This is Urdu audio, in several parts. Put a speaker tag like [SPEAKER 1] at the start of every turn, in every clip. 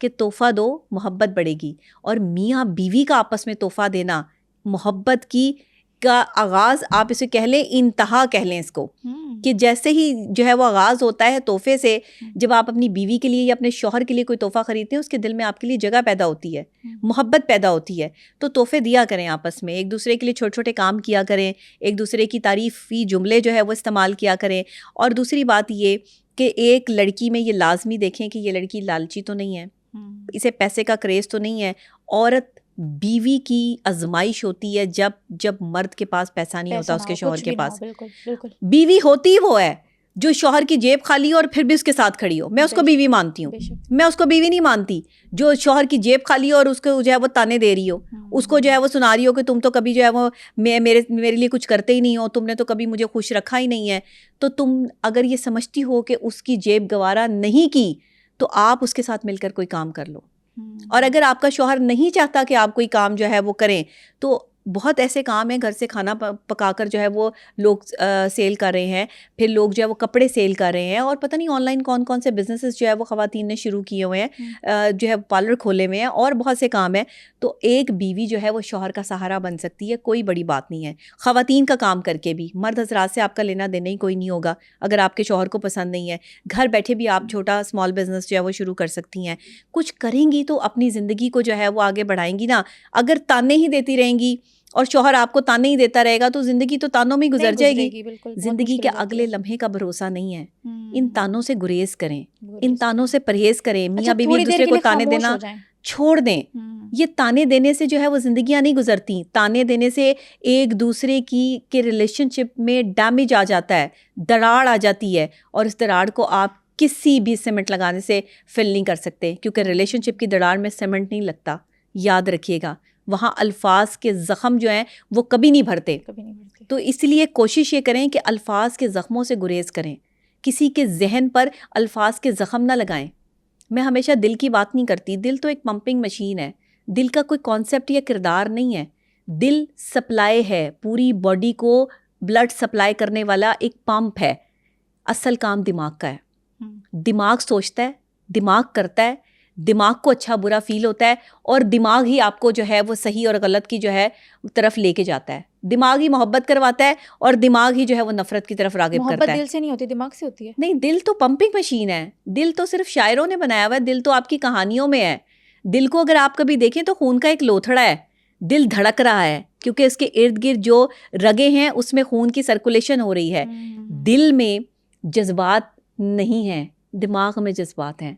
[SPEAKER 1] کہ تحفہ دو محبت بڑھے گی. اور میاں بیوی کا آپس میں تحفہ دینا محبت کی کا آغاز آپ اسے کہہ لیں, انتہا کہہ لیں اس کو, کہ جیسے ہی جو ہے وہ آغاز ہوتا ہے تحفے سے, جب آپ اپنی بیوی کے لیے یا اپنے شوہر کے لیے کوئی تحفہ خریدتے ہیں اس کے دل میں آپ کے لیے جگہ پیدا ہوتی ہے, محبت پیدا ہوتی ہے. تو تحفے دیا کریں آپس میں, ایک دوسرے کے لیے چھوٹے چھوٹے کام کیا کریں, ایک دوسرے کی تعریفی جملے جو ہے وہ استعمال کیا کریں. اور دوسری بات یہ کہ ایک لڑکی میں یہ لازمی دیکھیں کہ یہ لڑکی لالچی تو نہیں ہے, اسے پیسے کا کریز تو نہیں ہے. عورت بیوی کی آزمائش ہوتی ہے جب مرد کے پاس پیسہ نہیں ہوتا اس کے شوہر کے پاس. بیوی ہوتی وہ ہے جو شوہر کی جیب خالی ہو اور پھر بھی اس کے ساتھ کھڑی ہو. میں اس کو بیوی مانتی ہوں, میں اس کو بیوی نہیں مانتی جو شوہر کی جیب خالی ہو اور اس کو جو ہے وہ تانے دے رہی ہو, اس کو جو ہے وہ سنا رہی ہو کہ تم تو کبھی جو ہے وہ میرے لیے کچھ کرتے ہی نہیں ہو, تم نے تو کبھی مجھے خوش رکھا ہی نہیں ہے. تو تم اگر یہ سمجھتی ہو کہ اس کی جیب گوارا نہیں کی تو آپ اس کے ساتھ مل کر کوئی کام کر لو. اور اگر آپ کا شوہر نہیں چاہتا کہ آپ کوئی کام جو ہے وہ کریں, تو بہت ایسے کام ہیں, گھر سے کھانا پکا کر جو ہے وہ لوگ سیل کر رہے ہیں, پھر لوگ جو ہے وہ کپڑے سیل کر رہے ہیں, اور پتہ نہیں آن لائن کون کون سے بزنسز جو ہے وہ خواتین نے شروع کیے ہوئے ہیں, جو ہے پارلر کھولے ہوئے ہیں, اور بہت سے کام ہیں. تو ایک بیوی جو ہے وہ شوہر کا سہارا بن سکتی ہے, کوئی بڑی بات نہیں ہے. خواتین کا کام کر کے بھی مرد حضرات سے آپ کا لینا دینا ہی کوئی نہیں ہوگا اگر آپ کے شوہر کو پسند نہیں ہے. گھر بیٹھے بھی آپ چھوٹا اسمال بزنس جو ہے وہ شروع کر سکتی ہیں. کچھ کریں گی تو اپنی زندگی کو جو ہے وہ آگے بڑھائیں گی نا. اگر تانے ہی دیتی رہیں گی اور شوہر آپ کو تانے ہی دیتا رہے گا تو زندگی تو تانوں میں گزر جائے گی. زندگی کے اگلے لمحے کا بھروسہ نہیں ہے. ان تانوں سے گریز کریں, ان تانوں سے پریز کریں. میاں بیوی ایک دوسرے کو تانے دینا چھوڑ دیں. یہ تانے دینے سے جو ہے وہ زندگیاں نہیں گزرتی. تانے دینے سے ایک دوسرے کے ریلیشن شپ میں ڈیمیج آ جاتا ہے, دراڑ آ جاتی ہے, اور اس دراڑ کو آپ کسی بھی سیمنٹ لگانے سے فل نہیں کر سکتے, کیونکہ ریلیشن شپ کی دراڑ میں سیمنٹ نہیں لگتا. یاد رکھیے گا, وہاں الفاظ کے زخم جو ہیں وہ کبھی نہیں بھرتے. تو اس لیے کوشش یہ کریں کہ الفاظ کے زخموں سے گریز کریں, کسی کے ذہن پر الفاظ کے زخم نہ لگائیں. میں ہمیشہ دل کی بات نہیں کرتی, دل تو ایک پمپنگ مشین ہے, دل کا کوئی کانسیپٹ یا کردار نہیں ہے. دل سپلائی ہے, پوری باڈی کو بلڈ سپلائی کرنے والا ایک پمپ ہے. اصل کام دماغ کا ہے. دماغ سوچتا ہے, دماغ کرتا ہے, دماغ کو اچھا برا فیل ہوتا ہے, اور دماغ ہی آپ کو جو ہے وہ صحیح اور غلط کی جو ہے طرف لے کے جاتا ہے. دماغ ہی محبت کرواتا ہے, اور دماغ ہی جو ہے وہ نفرت کی طرف راغب کرتا ہے.
[SPEAKER 2] محبت دل سے نہیں ہوتی, دماغ سے ہوتی ہے.
[SPEAKER 1] نہیں, دل تو پمپنگ مشین ہے. دل تو صرف شاعروں نے بنایا ہوا ہے, دل تو آپ کی کہانیوں میں ہے. دل کو اگر آپ کبھی دیکھیں تو خون کا ایک لوتھڑا ہے. دل دھڑک رہا ہے کیونکہ اس کے ارد گرد جو رگیں ہیں اس میں خون کی سرکولیشن ہو رہی ہے. دل میں جذبات نہیں ہیں, دماغ میں جذبات ہیں.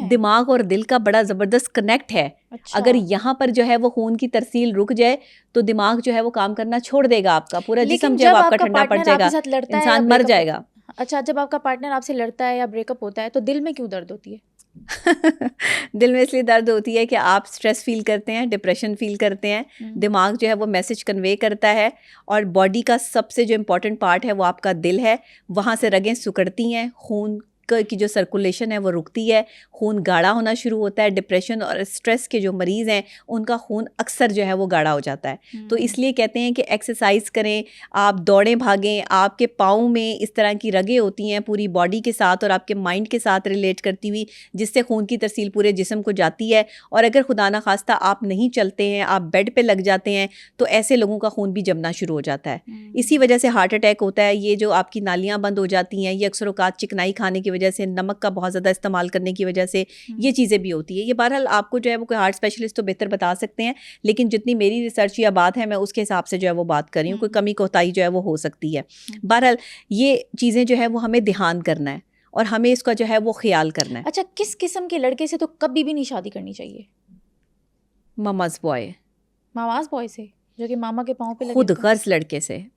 [SPEAKER 1] دماغ اور دل کا بڑا زبردست کنیکٹ ہے. اگر یہاں پر جو ہے وہ خون کی ترسیل رک جائے تو دماغ جو ہے وہ کام کرنا چھوڑ دے گا. آپ کا پورا جسم جو ہے آپ کا ٹھنڈا پڑ جائے گا, انسان مر جائے گا.
[SPEAKER 2] اچھا, جب آپ کا پارٹنر آپ سے لڑتا ہے یا بریک اپ ہوتا ہے تو دل میں کیوں درد ہوتی ہے؟
[SPEAKER 1] دل میں اس لیے درد ہوتی ہے کہ آپ سٹریس فیل کرتے ہیں, ڈپریشن فیل کرتے ہیں. دماغ جو ہے وہ میسج کنوے کرتا ہے, اور باڈی کا سب سے جو امپورٹنٹ پارٹ ہے وہ آپ کا دل ہے. وہاں سے رگیں سکڑتی ہیں, خون کی جو سرکولیشن ہے وہ رکتی ہے, خون گاڑھا ہونا شروع ہوتا ہے. ڈپریشن اور اسٹریس کے جو مریض ہیں ان کا خون اکثر جو ہے وہ گاڑھا ہو جاتا ہے. تو اس لیے کہتے ہیں کہ ایکسرسائز کریں, آپ دوڑیں بھاگیں. آپ کے پاؤں میں اس طرح کی رگیں ہوتی ہیں پوری باڈی کے ساتھ اور آپ کے مائنڈ کے ساتھ ریلیٹ کرتی ہوئی, جس سے خون کی ترسیل پورے جسم کو جاتی ہے. اور اگر خدا نخواستہ آپ نہیں چلتے ہیں, آپ بیڈ پہ لگ جاتے ہیں, تو ایسے لوگوں کا خون بھی جمنا شروع ہو جاتا ہے. اسی وجہ سے ہارٹ اٹیک ہوتا ہے. یہ جو آپ کی نالیاں بند ہو جاتی ہیں, یہ اکثر اوقات چکنائی کھانے کی وجہ سے, نمک کا بہت زیادہ استعمال کرنے کی وجہ سے یہ چیزیں بھی ہوتی ہیں. یہ بہرحال آپ کو جو ہے وہ کوئی ہارٹ اسپیشلسٹ تو بہتر بتا سکتے ہیں, لیکن جتنی میری ریسرچ یا بات ہے میں اس کے حساب سے جو ہے وہ بات کر رہی ہوں. کوئی کمی کوتاہی جو ہے وہ ہو سکتی ہے. بہرحال یہ چیزیں جو ہے وہ ہمیں دھیان کرنا ہے اور ہمیں اس کا جو ہے وہ خیال کرنا ہے.
[SPEAKER 2] اچھا, کس قسم کے لڑکے سے تو کبھی بھی نہیں شادی کرنی چاہیے؟
[SPEAKER 1] ماماز بوائے,
[SPEAKER 2] ماماز بوائے سے, جو کہ ماما کے پاؤں پہ لگے
[SPEAKER 1] خود غرض لڑکے سے.